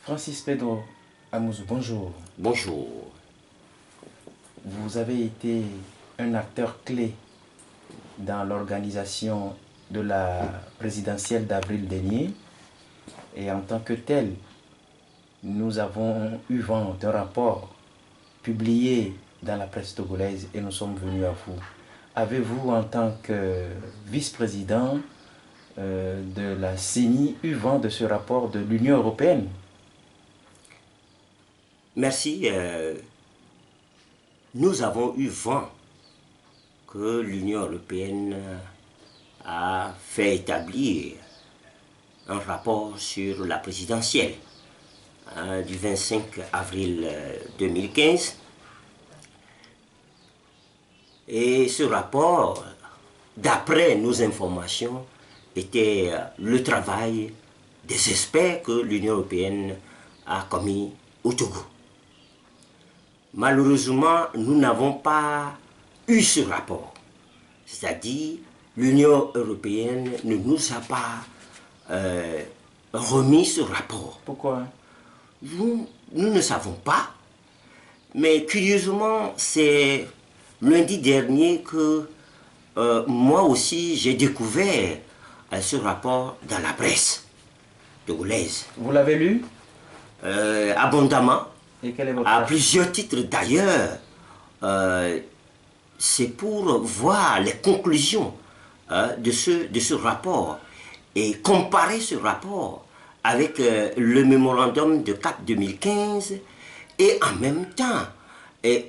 Francis Pedro Amouzou, bonjour. Bonjour. Vous avez été un acteur clé dans l'organisation de la présidentielle d'avril dernier et en tant que tel, nous avons eu vent d'un rapport publié dans la presse togolaise et nous sommes venus à vous. Avez-vous, en tant que vice-président de la CENI, eu vent de ce rapport de l'Union européenne? Merci. Nous avons eu vent que l'Union européenne a fait établir un rapport sur la présidentielle du 25 avril 2015. Et ce rapport, d'après nos informations, était le travail des experts que l'Union européenne a commis au Togo. Malheureusement, nous n'avons pas eu ce rapport. C'est-à-dire, l'Union européenne ne nous a pas remis ce rapport. Pourquoi? Nous ne savons pas. Mais curieusement, c'est lundi dernier que moi aussi j'ai découvert ce rapport dans la presse togolaise. Vous l'avez lu? Abondamment. Et quel est votre À avis? plusieurs titres d'ailleurs. C'est pour voir les conclusions de ce rapport et comparer ce rapport avec le mémorandum de Cap 2015 et en même temps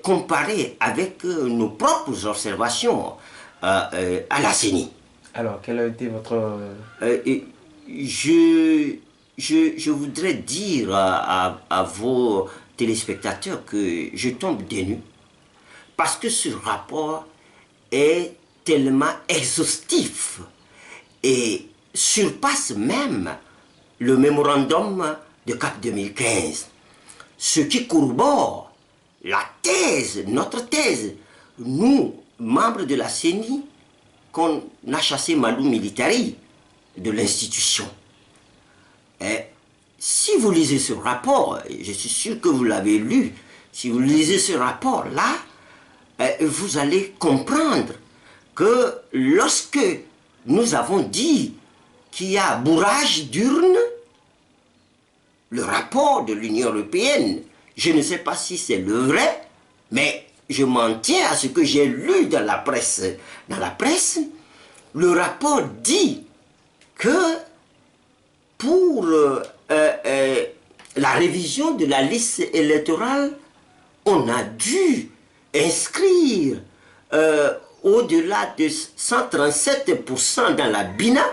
comparer avec nos propres observations à la CENI. Alors, quel a été votre... Je voudrais dire à vos téléspectateurs que je tombe des nues parce que ce rapport est tellement exhaustif et surpasse même le mémorandum de Cap 2015, ce qui corrobore la thèse, notre thèse, nous, membres de la CENI, qu'on a chassé Malou Militari de l'institution. Si vous lisez ce rapport, je suis sûr que vous l'avez lu, si vous lisez ce rapport-là, vous allez comprendre que lorsque nous avons dit qu'il y a bourrage d'urnes, le rapport de l'Union européenne, je ne sais pas si c'est le vrai, mais je m'en tiens à ce que j'ai lu dans la presse. Dans la presse, le rapport dit que pour la révision de la liste électorale, on a dû inscrire au-delà de 137% dans la BINA,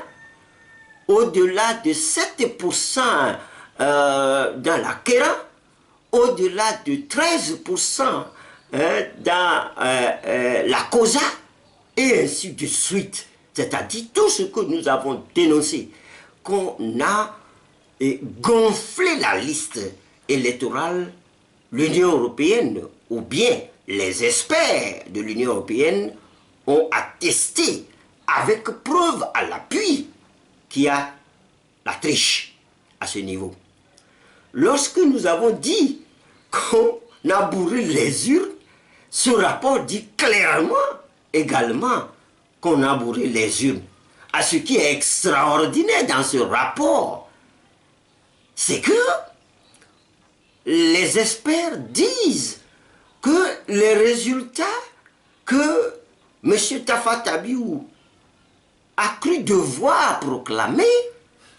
au-delà de 7% dans la KERA, au-delà de 13% dans la COSA, et ainsi de suite. C'est-à-dire tout ce que nous avons dénoncé, qu'on a gonflé la liste électorale, l'Union européenne, ou bien les experts de l'Union européenne, ont attesté avec preuve à l'appui qu'il y a la triche à ce niveau. Lorsque nous avons dit qu'on a bourré les urnes, ce rapport dit clairement également qu'on a bourré les urnes. À ce qui est extraordinaire dans ce rapport, c'est que les experts disent que les résultats que M. Tafa Tabiou a cru devoir proclamer,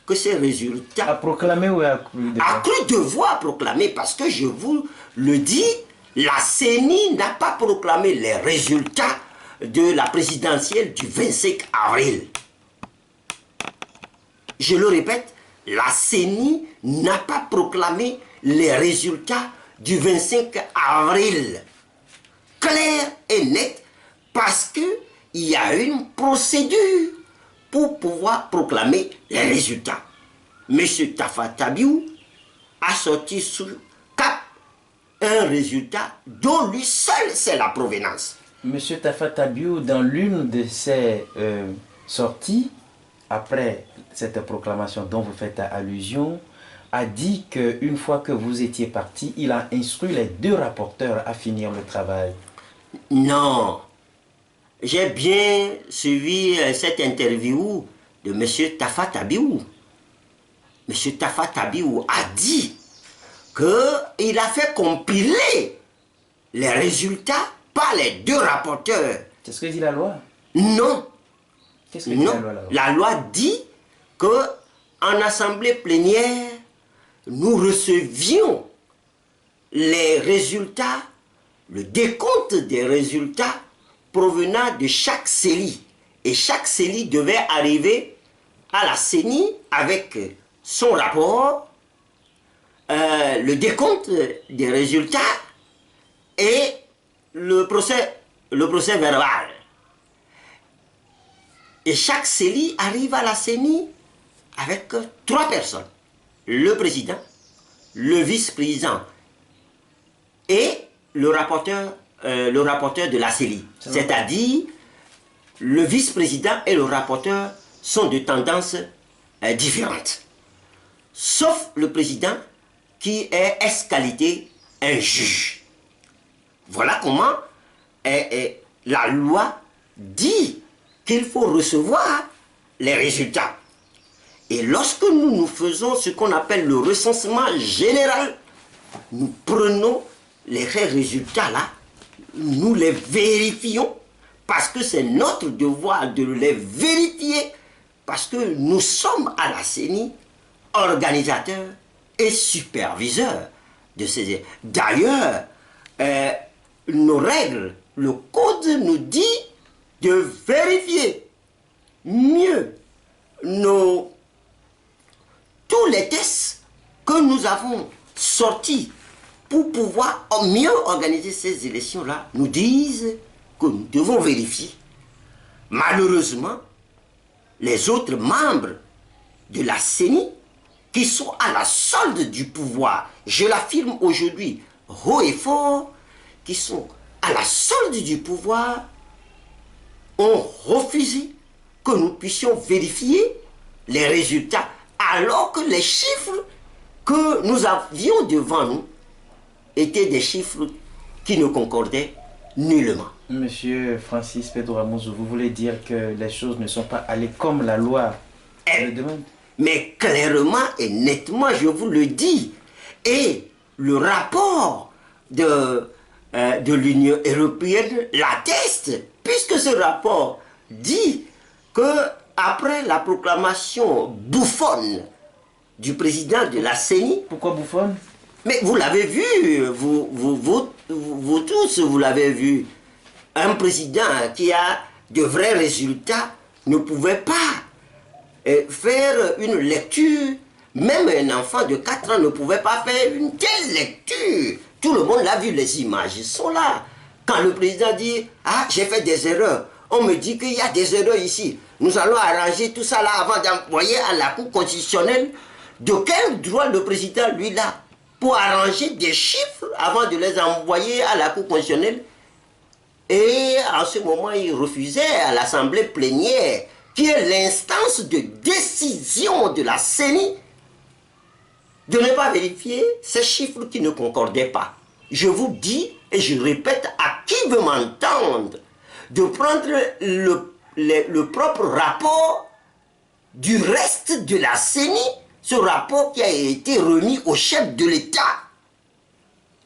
que ces résultats... A proclamé ou a cru devoir? A cru devoir proclamer, parce que je vous le dis, la CENI n'a pas proclamé les résultats de la présidentielle du 25 avril. Je le répète, la CENI n'a pas proclamé les résultats du 25 avril. Clair et net, parce qu'il y a une procédure pour pouvoir proclamer les résultats. M. Tafa Tabiou a sorti sous cap un résultat dont lui seul c'est la provenance. M. Tafa Tabiou, dans l'une de ses sorties, après cette proclamation dont vous faites allusion, a dit qu'une fois que vous étiez parti, il a instruit les 2 rapporteurs à finir le travail. Non. J'ai bien suivi cette interview de M. Tafa Tabiou. M. Tafa Tabiou a dit qu'il a fait compiler les résultats par les 2 rapporteurs. C'est ce que dit la loi? Non. Qu'est-ce que dit Non. la loi là-bas? La loi dit qu'en assemblée plénière, nous recevions les résultats, le décompte des résultats provenant de chaque CELI. Et chaque CELI devait arriver à la CENI avec son rapport, le décompte des résultats et le procès verbal. Et chaque CELI arrive à la CENI avec 3 personnes. Le président, le vice-président et le rapporteur de la CELI. C'est-à-dire, le vice-président et le rapporteur sont de tendances différentes. Sauf le président qui est ex-qualité un juge. Voilà comment la loi dit qu'il faut recevoir les résultats. Et lorsque nous faisons ce qu'on appelle le recensement général, nous prenons les résultats là, nous les vérifions, parce que c'est notre devoir de les vérifier, parce que nous sommes à la CENI organisateurs et superviseurs de ces... D'ailleurs, nos règles, le code nous dit de vérifier mieux tous les tests que nous avons sortis pour pouvoir mieux organiser ces élections-là, nous disent que nous devons vérifier. Malheureusement, les autres membres de la CENI qui sont à la solde du pouvoir, je l'affirme aujourd'hui haut et fort, qui sont à la solde du pouvoir, ont refusé que nous puissions vérifier les résultats, alors que les chiffres que nous avions devant nous étaient des chiffres qui ne concordaient nullement. Monsieur Francis Pedro Ramos, vous voulez dire que les choses ne sont pas allées comme la loi le demande? Mais clairement et nettement, je vous le dis. Et le rapport de l'Union européenne l'atteste, puisque ce rapport dit que après la proclamation bouffonne du président de la CENI... Pourquoi bouffonne? Mais vous l'avez vu, vous tous, vous l'avez vu. Un président qui a de vrais résultats ne pouvait pas faire une lecture. Même un enfant de 4 ans ne pouvait pas faire une telle lecture. Tout le monde l'a vu, les images sont là. Quand le président dit « Ah, j'ai fait des erreurs », on me dit qu'il y a des erreurs ici. Nous allons arranger tout ça là avant d'envoyer à la Cour constitutionnelle. De quel droit le président, lui, là, pour arranger des chiffres avant de les envoyer à la Cour constitutionnelle? Et en ce moment, il refusait à l'Assemblée plénière, qui est l'instance de décision de la CENI, de ne pas vérifier ces chiffres qui ne concordaient pas. Je vous dis, et je répète à qui veut m'entendre, de prendre le propre rapport du reste de la CENI, ce rapport qui a été remis au chef de l'État,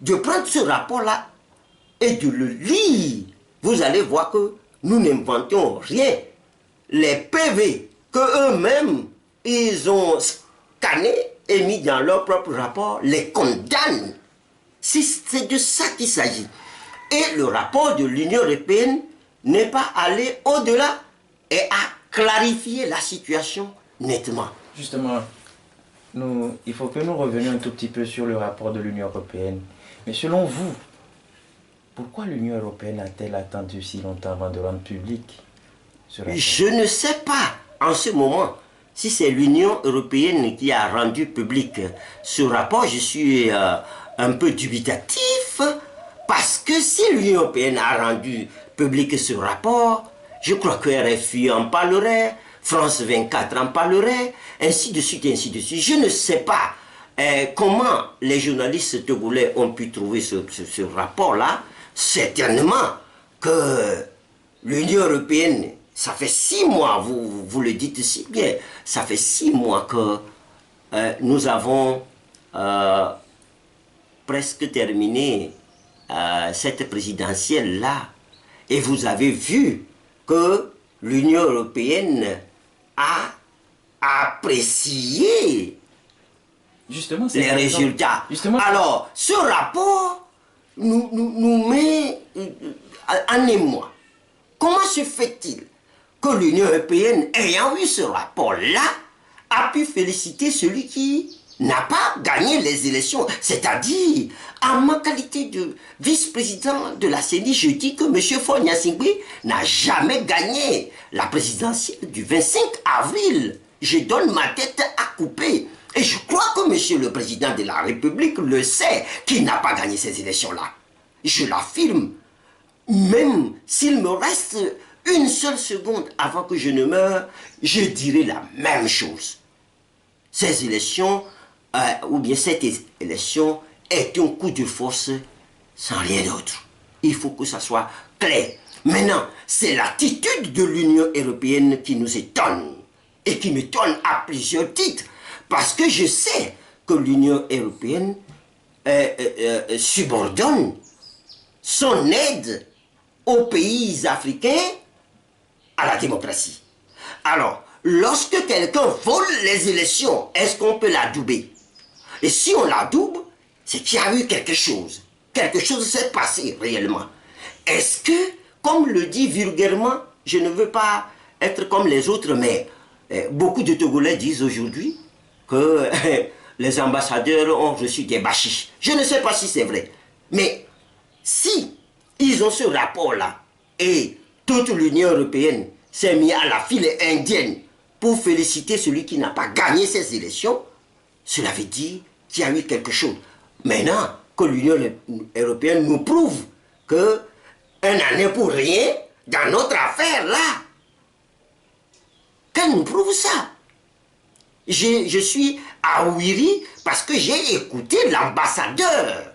de prendre ce rapport-là et de le lire. Vous allez voir que nous n'inventons rien. Les PV que eux-mêmes, ils ont scannés et mis dans leur propre rapport, les condamnent. C'est de ça qu'il s'agit. Et le rapport de l'Union européenne n'est pas allé au-delà et a clarifié la situation nettement. Justement, il faut que nous revenions un tout petit peu sur le rapport de l'Union européenne. Mais selon vous, pourquoi l'Union européenne a-t-elle attendu si longtemps avant de rendre public ce rapport? Je ne sais pas en ce moment si c'est l'Union européenne qui a rendu public ce rapport. Je suis un peu dubitatif parce que si l'Union européenne a rendu public ce rapport, je crois que RFI en parlerait, France 24 en parlerait, ainsi de suite, ainsi de suite. Je ne sais pas comment les journalistes togolais ont pu trouver ce rapport-là? Certainement que l'Union européenne, ça fait 6 mois, vous le dites si bien, ça fait 6 mois que nous avons presque terminé cette présidentielle-là. Et vous avez vu que l'Union européenne a apprécié Justement, les résultats. Justement, alors, ce rapport nous met en émoi. Comment se fait-il que l'Union européenne, ayant eu ce rapport-là, a pu féliciter celui qui n'a pas gagné les élections? C'est-à-dire, en ma qualité de vice-président de la CENI, je dis que M. Faure Gnassingbé n'a jamais gagné la présidentielle du 25 avril. Je donne ma tête à couper. Et je crois que M. le Président de la République le sait, qu'il n'a pas gagné ces élections-là. Je l'affirme. Même s'il me reste une seule seconde avant que je ne meure, je dirai la même chose. Ces élections, ou bien cette élection, est un coup de force sans rien d'autre. Il faut que ça soit clair. Maintenant, c'est l'attitude de l'Union européenne qui nous étonne. Et qui m'étonne à plusieurs titres. Parce que je sais que l'Union européenne subordonne son aide aux pays africains à la démocratie. Alors, lorsque quelqu'un vole les élections, est-ce qu'on peut l'adouber? Et si on l'adoube, c'est qu'il y a eu quelque chose. Quelque chose s'est passé réellement. Est-ce que, comme le dit vulgairement, je ne veux pas être comme les autres, mais beaucoup de Togolais disent aujourd'hui que les ambassadeurs ont reçu des bachiches. Je ne sais pas si c'est vrai. Mais si ils ont ce rapport-là et toute l'Union européenne s'est mise à la file indienne pour féliciter celui qui n'a pas gagné ces élections, cela veut dire qu'il y a eu quelque chose. Maintenant que l'Union européenne nous prouve qu'un an n'est pour rien dans notre affaire là, qu'elle nous prouve ça. Je suis à Ouiri parce que j'ai écouté l'ambassadeur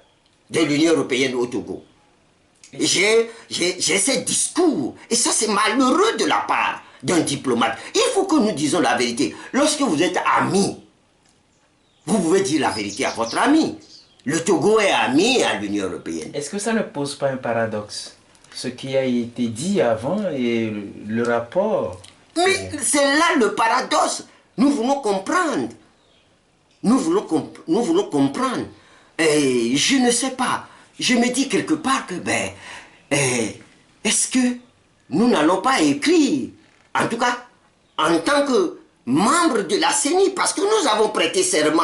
de l'Union européenne au Togo. J'ai ces discours. Et ça, c'est malheureux de la part d'un diplomate. Il faut que nous disions la vérité. Lorsque vous êtes amis, vous pouvez dire la vérité à votre ami. Le Togo est ami à l'Union européenne. Est-ce que ça ne pose pas un paradoxe? Ce qui a été dit avant et le rapport... Mais c'est là le paradoxe. Nous voulons comprendre. Nous voulons comprendre. Et je ne sais pas. Je me dis quelque part que, est-ce que nous n'allons pas écrire, en tout cas, en tant que membre de la CENI, parce que nous avons prêté serment,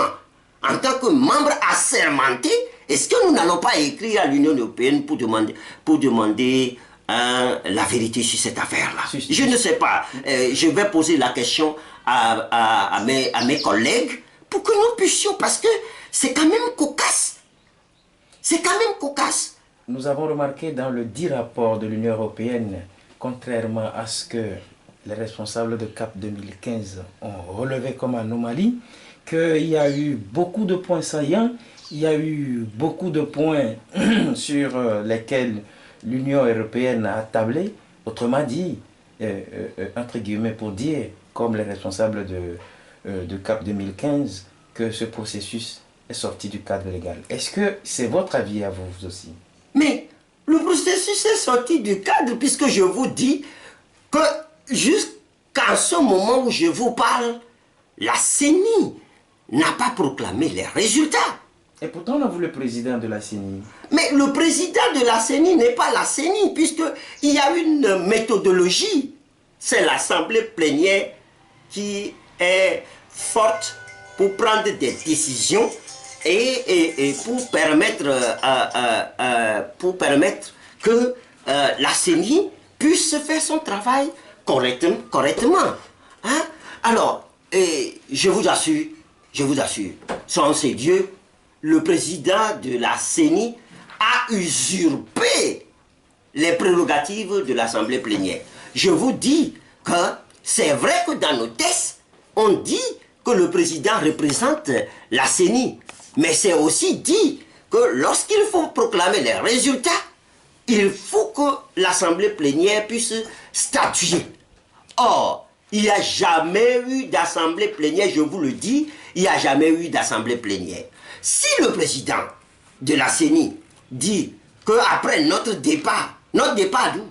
en tant que membre assermenté, est-ce que nous n'allons pas écrire à l'Union européenne pour demander la vérité sur cette affaire-là? Je ne sais pas. Je vais poser la question à mes collègues pour que nous puissions, parce que c'est quand même cocasse. C'est quand même cocasse. Nous avons remarqué dans le dit rapport de l'Union européenne, contrairement à ce que les responsables de CAP 2015 ont relevé comme anomalie, qu'il y a eu beaucoup de points saillants, il y a eu beaucoup de points sur lesquels l'Union européenne a tablé, autrement dit, entre guillemets pour dire, comme les responsables de CAP 2015, que ce processus est sorti du cadre légal. Est-ce que c'est votre avis à vous aussi? Mais le processus est sorti du cadre puisque je vous dis que jusqu'à ce moment où je vous parle, la CENI n'a pas proclamé les résultats. Et pourtant, on a vu le président de la CENI. Mais le président de la CENI n'est pas la CENI, puisqu'il y a une méthodologie. C'est l'Assemblée plénière qui est forte pour prendre des décisions et pour permettre que la CENI puisse faire son travail correctement. Hein? Alors, je vous assure, sans ces dieux, le président de la CENI a usurpé les prérogatives de l'Assemblée plénière. Je vous dis que c'est vrai que dans nos tests, on dit que le président représente la CENI. Mais c'est aussi dit que lorsqu'il faut proclamer les résultats, il faut que l'Assemblée plénière puisse statuer. Or, il n'y a jamais eu d'Assemblée plénière, je vous le dis, il n'y a jamais eu d'Assemblée plénière. Si le président de la CENI dit qu'après notre départ d'où?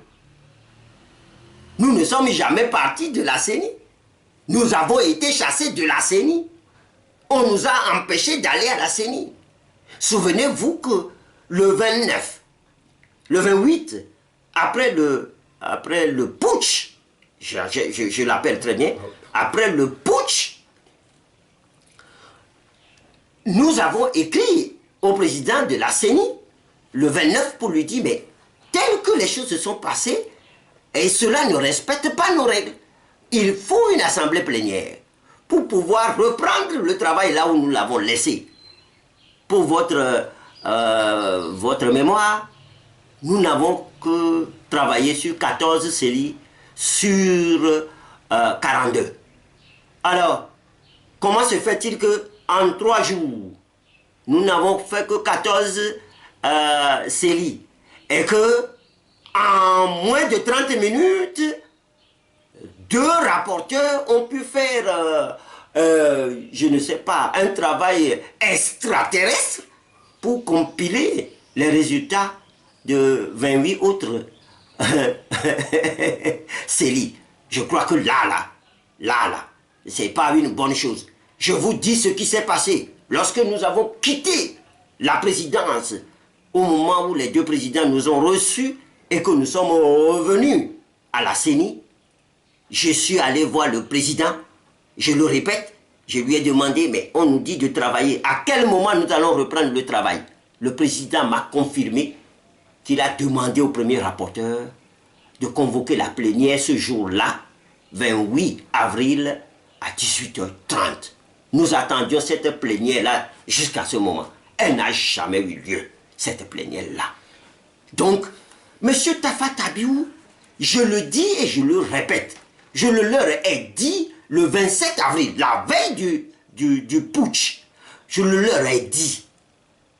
Nous ne sommes jamais partis de la CENI. Nous avons été chassés de la CENI. On nous a empêchés d'aller à la CENI. Souvenez-vous que le 29, le 28, après le putsch, je l'appelle très bien, après le putsch, nous avons écrit au président de la CENI, le 29, pour lui dire, mais tel que les choses se sont passées, et cela ne respecte pas nos règles. Il faut une assemblée plénière pour pouvoir reprendre le travail là où nous l'avons laissé. Pour votre mémoire, nous n'avons que travaillé sur 14 séries sur 42. Alors, comment se fait-il qu'en 3 jours, nous n'avons fait que 14 séries et que en moins de 30 minutes, 2 rapporteurs ont pu faire, je ne sais pas, un travail extraterrestre pour compiler les résultats de 28 autres séries. Je crois que là, c'est pas une bonne chose. Je vous dis ce qui s'est passé lorsque nous avons quitté la présidence, au moment où les 2 présidents nous ont reçus et que nous sommes revenus à la CENI. Je suis allé voir le président, je le répète, je lui ai demandé, mais on nous dit de travailler. À quel moment nous allons reprendre le travail? Le président m'a confirmé qu'il a demandé au premier rapporteur de convoquer la plénière ce jour-là, 28 avril à 18h30. Nous attendions cette plénière-là jusqu'à ce moment. Elle n'a jamais eu lieu, cette plénière-là. Donc, M. Tafa Tabiou, je le dis et je le répète, je le leur ai dit le 27 avril, la veille du putsch, je le leur ai dit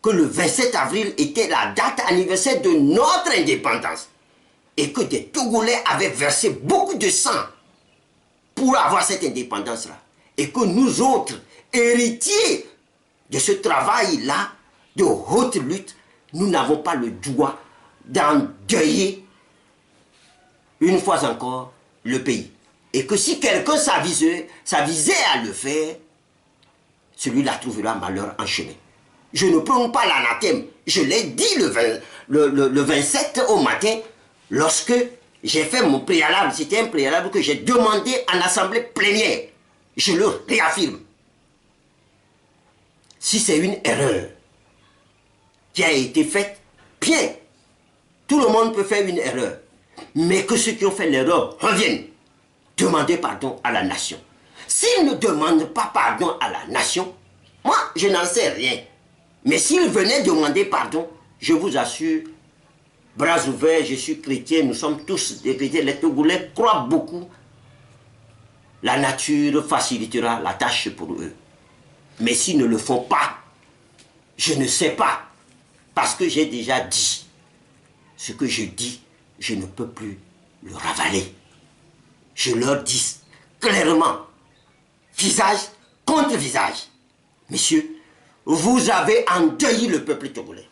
que le 27 avril était la date anniversaire de notre indépendance et que des Togolais avaient versé beaucoup de sang pour avoir cette indépendance-là. Et que nous autres, héritiers de ce travail-là, de haute lutte, nous n'avons pas le droit d'endeuiller une fois encore le pays. Et que si quelqu'un s'avisait à le faire, celui-là trouvera malheur en chemin. Je ne prône pas l'anathème. Je l'ai dit le 27 au matin, lorsque j'ai fait mon préalable. C'était un préalable que j'ai demandé en assemblée plénière. Je le réaffirme. Si c'est une erreur qui a été faite, bien, tout le monde peut faire une erreur. Mais que ceux qui ont fait l'erreur reviennent demander pardon à la nation. S'ils ne demandent pas pardon à la nation, moi, je n'en sais rien. Mais s'ils venaient demander pardon, je vous assure, bras ouverts, je suis chrétien, nous sommes tous des chrétiens, les Togolais croient beaucoup. La nature facilitera la tâche pour eux. Mais s'ils ne le font pas, je ne sais pas. Parce que j'ai déjà dit, ce que je dis, je ne peux plus le ravaler. Je leur dis clairement, visage contre visage. Messieurs, vous avez endeuillé le peuple togolais.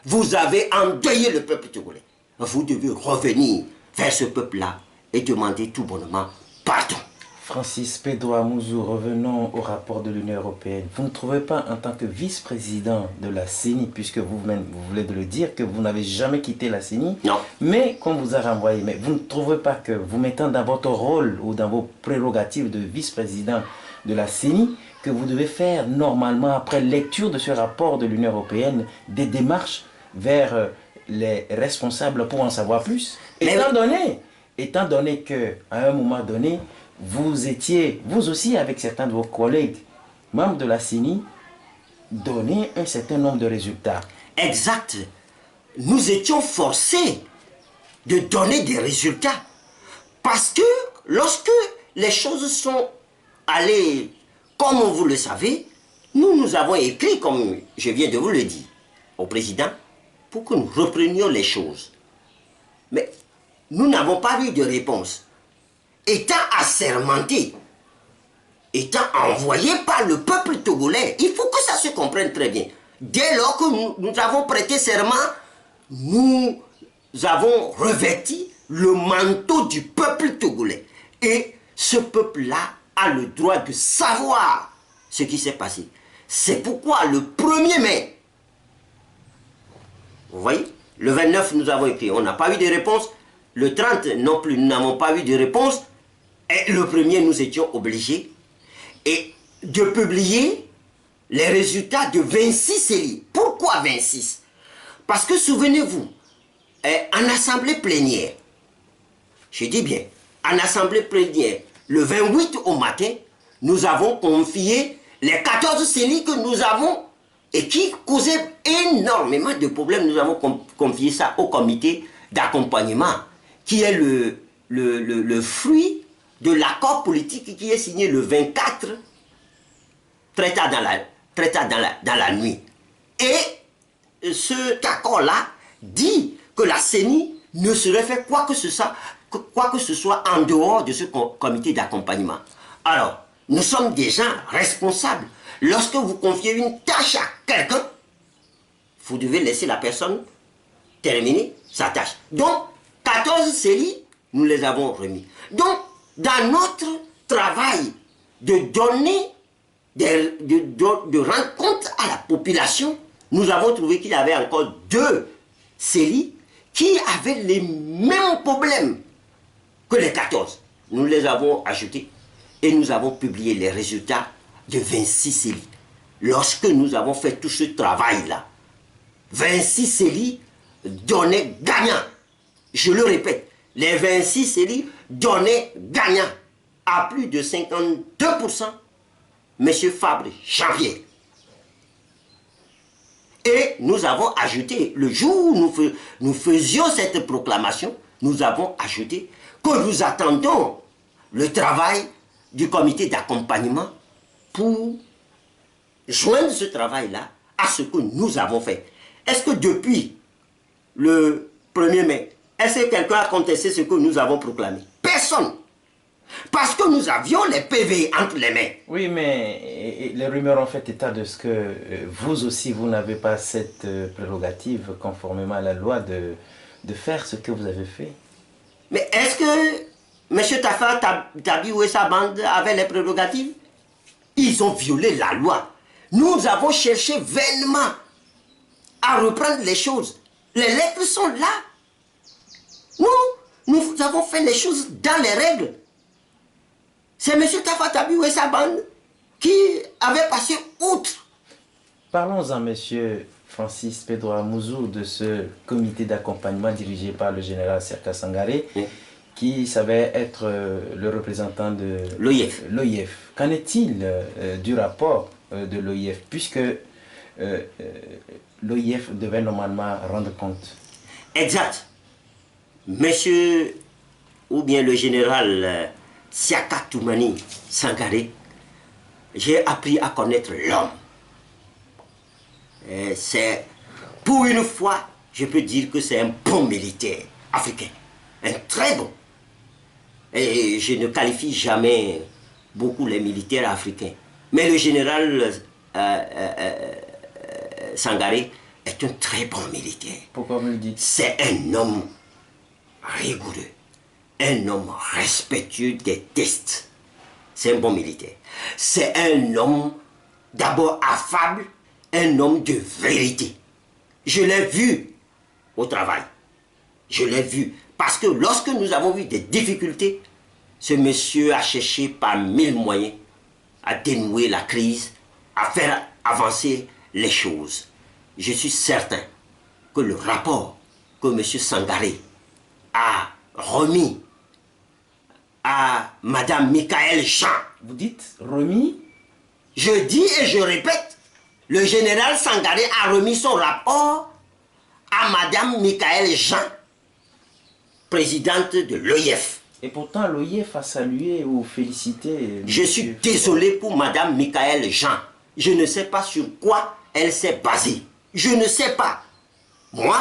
Vous avez endeuillé le peuple togolais. Vous devez revenir vers ce peuple-là et demander tout bonnement pardon. Francis Pedro Amouzou, revenons au rapport de l'Union européenne. Vous ne trouvez pas, en tant que vice-président de la CENI, puisque vous-même vous voulez de le dire, que vous n'avez jamais quitté la CENI, non, mais qu'on vous a renvoyé, mais vous ne trouvez pas que vous mettant dans votre rôle ou dans vos prérogatives de vice-président de la CENI, que vous devez faire normalement, après lecture de ce rapport de l'Union européenne, des démarches vers les responsables pour en savoir plus, étant donné qu'à un moment donné, vous étiez, vous aussi avec certains de vos collègues, membres de la CENI, donné un certain nombre de résultats. Exact. Nous étions forcés de donner des résultats. Parce que lorsque les choses sont allées comme vous le savez, nous avons écrit, comme je viens de vous le dire, au président, pour que nous reprenions les choses. Mais nous n'avons pas eu de réponse. Étant assermenté, étant envoyé par le peuple togolais, il faut que ça se comprenne très bien. Dès lors que nous avons prêté serment, nous avons revêti le manteau du peuple togolais. Et ce peuple-là a le droit de savoir ce qui s'est passé. C'est pourquoi le 1er mai, vous voyez, le 29 nous avons écrit, on n'a pas eu de réponse. Le 30 non plus, nous n'avons pas eu de réponse. Et le 1er, nous étions obligés de publier les résultats de 26 CELI. Pourquoi 26? Parce que souvenez-vous, en assemblée plénière, je dis bien, en assemblée plénière, le 28 au matin, nous avons confié les 14 CELI que nous avons et qui causaient énormément de problèmes. Nous avons confié ça au comité d'accompagnement, qui est le fruit de l'accord politique qui est signé le 24, très tard dans la nuit. Et cet accord-là dit que la CENI ne serait fait quoi que ce soit en dehors de ce comité d'accompagnement. Alors, nous sommes des gens responsables. Lorsque vous confiez une tâche à quelqu'un, vous devez laisser la personne terminer sa tâche. Donc, 14 CELI, nous les avons remis. Donc, dans notre travail de donner, de rendre compte à la population, nous avons trouvé qu'il y avait encore 2 CELI qui avaient les mêmes problèmes que les 14. Nous les avons ajoutés et nous avons publié les résultats de 26 CELI. Lorsque nous avons fait tout ce travail-là, 26 CELI donnaient gagnant. Je le répète, les 26 CELI donnaient gagnant à plus de 52%, M. Fabre Janvier. Et nous avons ajouté, le jour où nous faisions cette proclamation, nous avons ajouté que nous attendons le travail du comité d'accompagnement pour joindre ce travail-là à ce que nous avons fait. Est-ce que depuis le 1er mai, est-ce que quelqu'un a contesté ce que nous avons proclamé? Personne. Parce que nous avions les PV entre les mains. Oui, mais les rumeurs ont fait état de ce que vous aussi, vous n'avez pas cette prérogative, conformément à la loi, de faire ce que vous avez fait. Mais est-ce que M. Tafa Tabi ou sa bande avaient les prérogatives? Ils ont violé la loi. Nous avons cherché vainement à reprendre les choses. Les lettres sont là. Nous avons fait les choses dans les règles. C'est M. Tafa Tabiou et sa bande qui avaient passé outre. Parlons-en, M. Francis Pedro Amouzou, de ce comité d'accompagnement dirigé par le général Serka Sangaré, oui, qui savait être le représentant de l'OIF. Qu'en est-il du rapport de l'OIF, puisque l'OIF devait normalement rendre compte? Exact. Monsieur, ou bien le général Siaka Toumani Sangaré, j'ai appris à connaître l'homme. C'est, pour une fois, je peux dire que c'est un bon militaire africain. Un très bon. Et je ne qualifie jamais beaucoup les militaires africains. Mais le général Sangaré est un très bon militaire. Pourquoi vous le dites? C'est un homme rigoureux, un homme respectueux des tests. C'est un bon militaire. C'est un homme d'abord affable, un homme de vérité. Je l'ai vu au travail. Je l'ai vu. Parce que lorsque nous avons eu des difficultés, ce monsieur a cherché par 1000 moyens à dénouer la crise, à faire avancer les choses. Je suis certain que le rapport que M. Sangaré a remis à Mme Michaël Jean. Vous dites remis? Je dis et je répète, le général Sangaré a remis son rapport à Mme Michaël Jean, présidente de l'OIF. Et pourtant, l'OIF a salué ou félicité... Je suis désolé pour Madame Michaël Jean. Je ne sais pas sur quoi elle s'est basée. Je ne sais pas. Moi,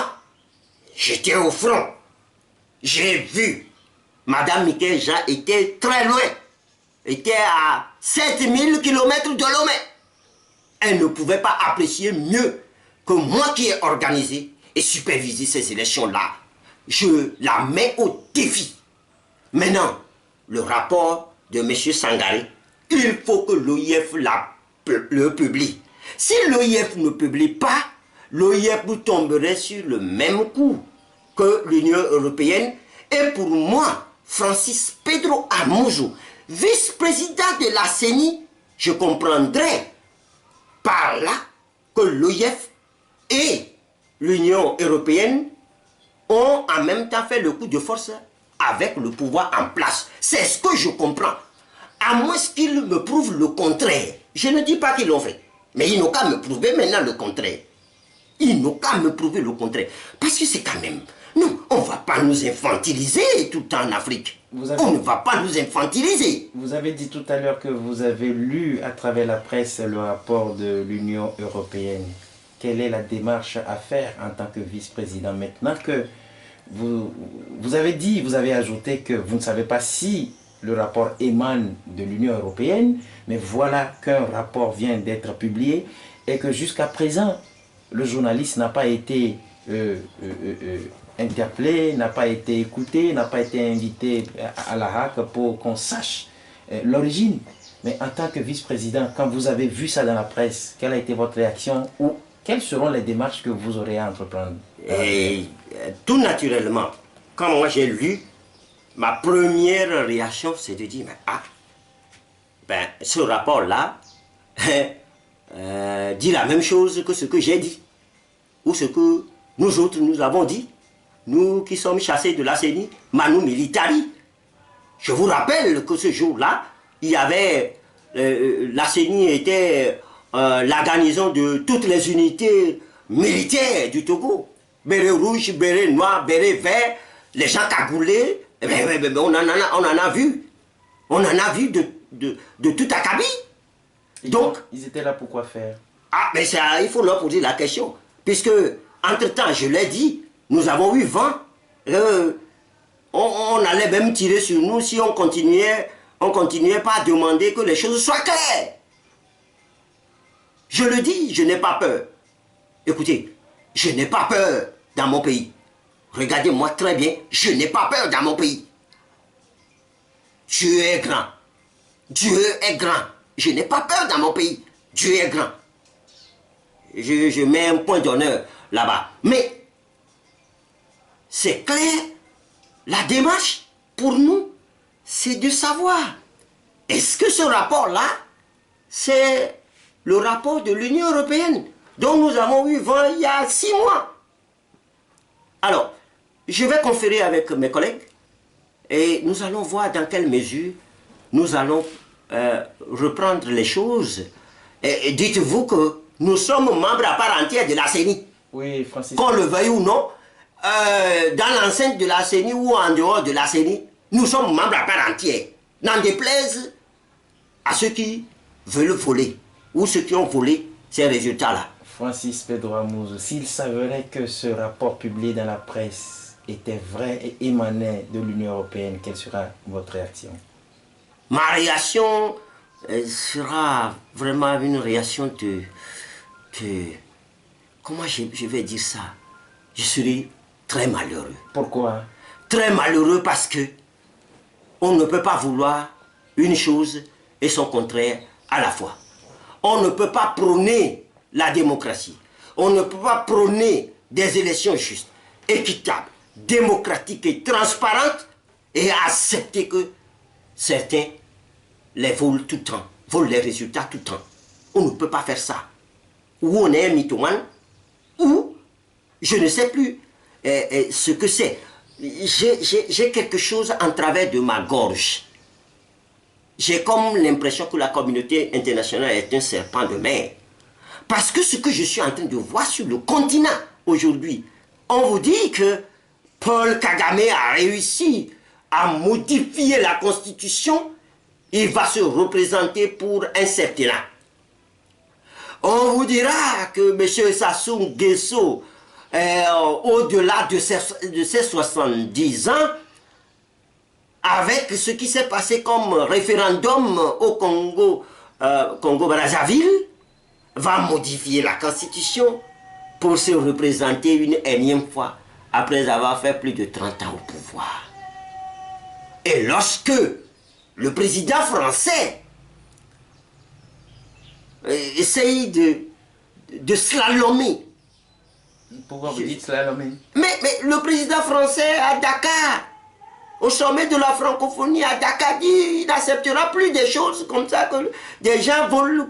j'étais au front. J'ai vu. Madame Michaël Jean était très loin. Était à 7000 km de Lomé. Elle ne pouvait pas apprécier mieux que moi qui ai organisé et supervisé ces élections-là. Je la mets au défi. Maintenant, le rapport de M. Sangaré, il faut que l'OIF le publie. Si l'OIF ne publie pas, l'OIF tomberait sur le même coup que l'Union européenne. Et pour moi, Francis Pedro Amouzou, vice-président de la CENI, je comprendrais par là que l'OIF et l'Union européenne ont en même temps fait le coup de force avec le pouvoir en place. C'est ce que je comprends. À moins qu'ils me prouvent le contraire. Je ne dis pas qu'ils l'ont fait. Mais ils n'ont qu'à me prouver maintenant le contraire. Ils n'ont qu'à me prouver le contraire. Parce que c'est quand même... Non, on ne va pas nous infantiliser tout le temps en Afrique. On ne va pas nous infantiliser. Vous avez dit tout à l'heure que vous avez lu à travers la presse le rapport de l'Union européenne. Quelle est la démarche à faire en tant que vice-président maintenant que vous avez dit, vous avez ajouté que vous ne savez pas si le rapport émane de l'Union européenne, mais voilà qu'un rapport vient d'être publié et que jusqu'à présent, le journaliste n'a pas été interpellé, n'a pas été écouté, n'a pas été invité à la HAC pour qu'on sache l'origine. Mais en tant que vice-président, quand vous avez vu ça dans la presse, quelle a été votre réaction ou quelles seront les démarches que vous aurez à entreprendre? Et tout naturellement, quand moi j'ai lu, ma première réaction c'est de dire, ce rapport-là dit la même chose que ce que j'ai dit, ou ce que nous autres nous avons dit, nous qui sommes chassés de la CENI, Manu Militari. Je vous rappelle que ce jour-là, il y avait, la CENI était la garnison de toutes les unités militaires du Togo. Béret rouge, béret noir, béret vert, les gens cagoulés, on en a vu. On en a vu de tout acabit. Donc, ils étaient là pour quoi faire? Ah, mais ça, il faut leur poser la question. Puisque, entre-temps, je l'ai dit, nous avons eu vent. On allait même tirer sur nous si on continuait pas à demander que les choses soient claires. Je le dis, je n'ai pas peur. Écoutez, je n'ai pas peur dans mon pays. Regardez-moi très bien, je n'ai pas peur dans mon pays. Dieu est grand. Dieu est grand. Je n'ai pas peur dans mon pays. Dieu est grand. Je mets un point d'honneur là-bas. Mais, c'est clair, la démarche, pour nous, c'est de savoir, est-ce que ce rapport-là, c'est le rapport de l'Union européenne, dont nous avons eu vent il y a 6 mois. Alors, je vais conférer avec mes collègues, et nous allons voir dans quelle mesure nous allons reprendre les choses. Et dites-vous que nous sommes membres à part entière de la CENI. Oui, Francis. Qu'on le veuille ou non, dans l'enceinte de la CENI ou en dehors de la CENI, nous sommes membres à part entière. N'en déplaise à ceux qui veulent voler, ou ceux qui ont volé ces résultats-là. Francis Pedro Amouzou, s'il s'avérait que ce rapport publié dans la presse était vrai et émanait de l'Union européenne, quelle sera votre réaction? Ma réaction sera vraiment une réaction de comment je vais dire ça? Je serai très malheureux. Pourquoi? Très malheureux parce que on ne peut pas vouloir une chose et son contraire à la fois. On ne peut pas prôner la démocratie. On ne peut pas prôner des élections justes, équitables, démocratiques et transparentes et accepter que certains les volent tout le temps, volent les résultats tout le temps. On ne peut pas faire ça. Ou on est un mythomane, ou je ne sais plus ce que c'est. J'ai quelque chose en travers de ma gorge. J'ai comme l'impression que la communauté internationale est un serpent de mer. Parce que ce que je suis en train de voir sur le continent aujourd'hui, on vous dit que Paul Kagame a réussi à modifier la Constitution, il va se représenter pour un septennat. On vous dira que M. Sassou Nguesso, au-delà de ses 70 ans, avec ce qui s'est passé comme référendum au Congo-Brazzaville, va modifier la Constitution pour se représenter une énième fois après avoir fait plus de 30 ans au pouvoir. Et lorsque le président français essaye de slalomer. Pourquoi vous dites slalomer? Mais le président français à Dakar, au sommet de la francophonie à Dakar, dit qu'il n'acceptera plus des choses comme ça, que des gens veulent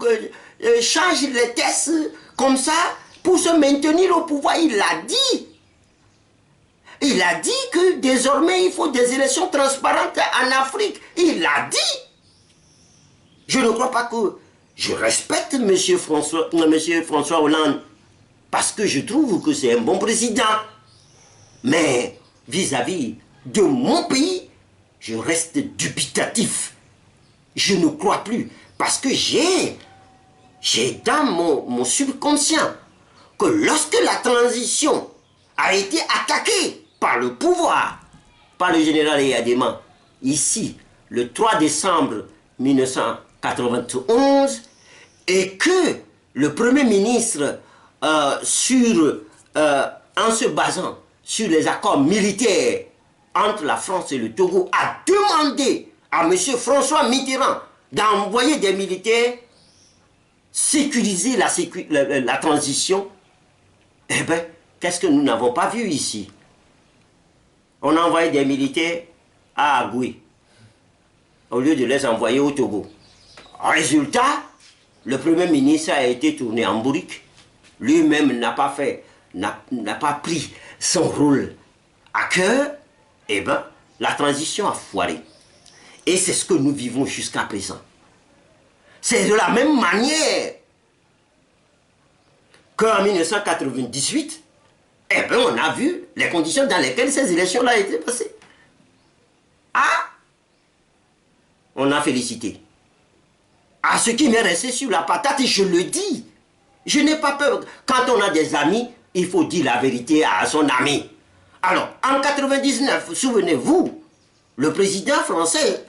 changent les tests comme ça pour se maintenir au pouvoir. Il l'a dit. Il a dit que désormais il faut des élections transparentes en Afrique. Il l'a dit. Je ne crois pas que... Je respecte M. François Hollande parce que je trouve que c'est un bon président. Mais vis-à-vis de mon pays, je reste dubitatif. Je ne crois plus parce que j'ai dans mon subconscient que lorsque la transition a été attaquée par le pouvoir, par le général Eyadema, ici, le 3 décembre 1991, et que le Premier ministre, en se basant sur les accords militaires entre la France et le Togo, a demandé à M. François Mitterrand d'envoyer des militaires sécuriser la transition. Eh bien, qu'est-ce que nous n'avons pas vu ici? On a envoyé des militaires à Agoué, au lieu de les envoyer au Togo. Résultat, le Premier ministre a été tourné en bourrique. Lui-même n'a pas pris son rôle à cœur. Eh bien, la transition a foiré. Et c'est ce que nous vivons jusqu'à présent. C'est de la même manière qu'en 1998, eh bien, on a vu les conditions dans lesquelles ces élections-là étaient passées. Ah! On a félicité. À ce qui m'est resté sur la patate, je le dis. Je n'ai pas peur. Quand on a des amis, il faut dire la vérité à son ami. Alors, en 99, souvenez-vous, le président français,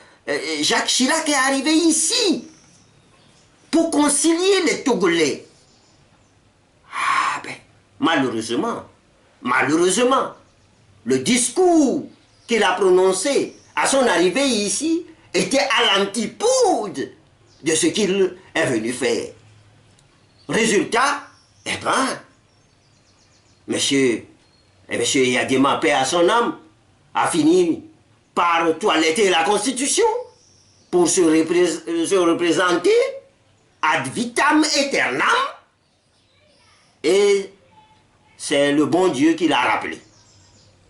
Jacques Chirac, est arrivé ici pour concilier les Togolais. Ah ben, malheureusement, le discours qu'il a prononcé à son arrivée ici était à l'antipode de ce qu'il est venu faire. Résultat, eh ben, monsieur Eyadema, paix à son âme, a fini par toiletter la Constitution pour se représenter ad vitam aeternam, et c'est le bon Dieu qui l'a rappelé.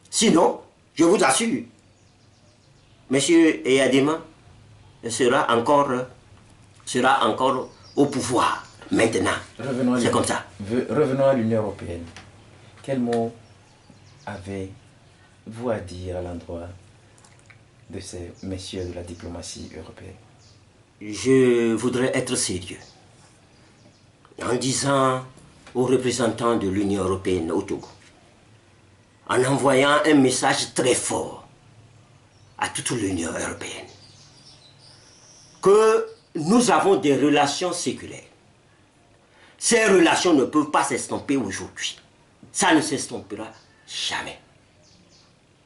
Sinon, je vous assure, monsieur Eyadema sera encore au pouvoir maintenant. C'est comme ça. Revenons à l'Union européenne. Quel mot avez-vous à dire à l'endroit de ces messieurs de la diplomatie européenne? Je voudrais être sérieux en disant aux représentants de l'Union européenne au Togo, en envoyant un message très fort à toute l'Union européenne, que nous avons des relations séculaires. Ces relations ne peuvent pas s'estomper aujourd'hui. Ça ne s'estompera jamais.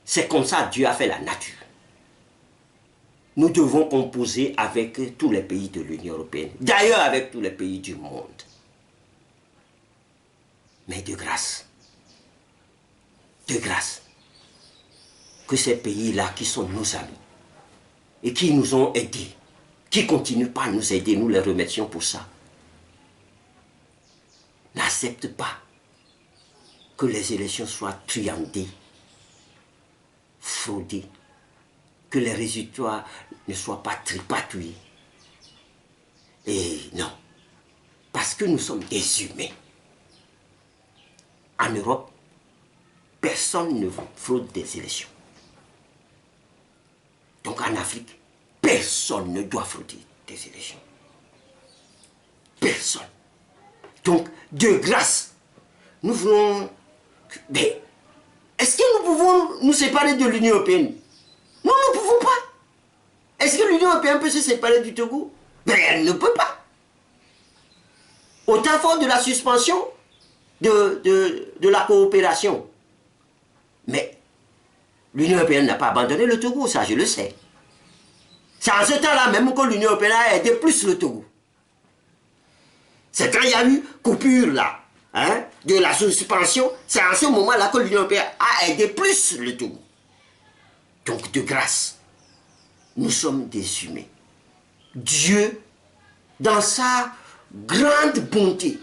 C'est comme ça Dieu a fait la nature. Nous devons composer avec tous les pays de l'Union européenne, d'ailleurs avec tous les pays du monde. Mais de grâce, que ces pays-là qui sont nos amis et qui nous ont aidés, qui continuent pas à nous aider, nous les remercions pour ça, n'acceptent pas que les élections soient truandées, fraudées, que les résultats ne soient pas tripatouillés. Et non, parce que nous sommes des humains. En Europe, personne ne fraude des élections. en Afrique, personne ne doit frauder des élections. Personne. Donc, de grâce, nous voulons... Mais, est-ce que nous pouvons nous séparer de l'Union européenne? Non, nous ne pouvons pas. Est-ce que l'Union européenne peut se séparer du Togo? Mais elle ne peut pas. Au temps fort de la suspension de la coopération. Mais l'Union européenne n'a pas abandonné le Togo, ça je le sais. C'est en ce temps-là même que l'Union européenne a aidé plus le Togo. C'est quand il y a eu coupure là, hein, de la suspension, c'est en ce moment-là que l'Union européenne a aidé plus le Togo. Donc de grâce, nous sommes des humains. Dieu, dans sa grande bonté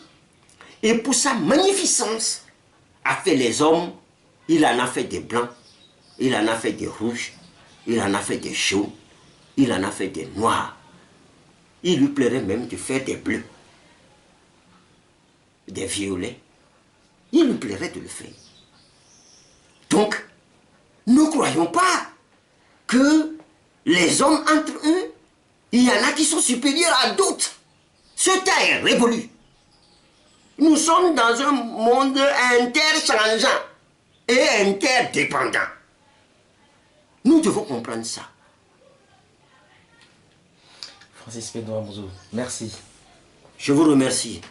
et pour sa magnificence, a fait les hommes, il en a fait des blancs, il en a fait des rouges, il en a fait des jaunes, il en a fait des noirs. Il lui plairait même de faire des bleus, des violets. Il lui plairait de le faire. Donc, ne croyons pas que les hommes entre eux, il y en a qui sont supérieurs à d'autres. Ce temps est révolu. Nous sommes dans un monde interchangeant et interdépendant. Nous devons comprendre ça. Francis Pedro Amouzou, merci. Je vous remercie.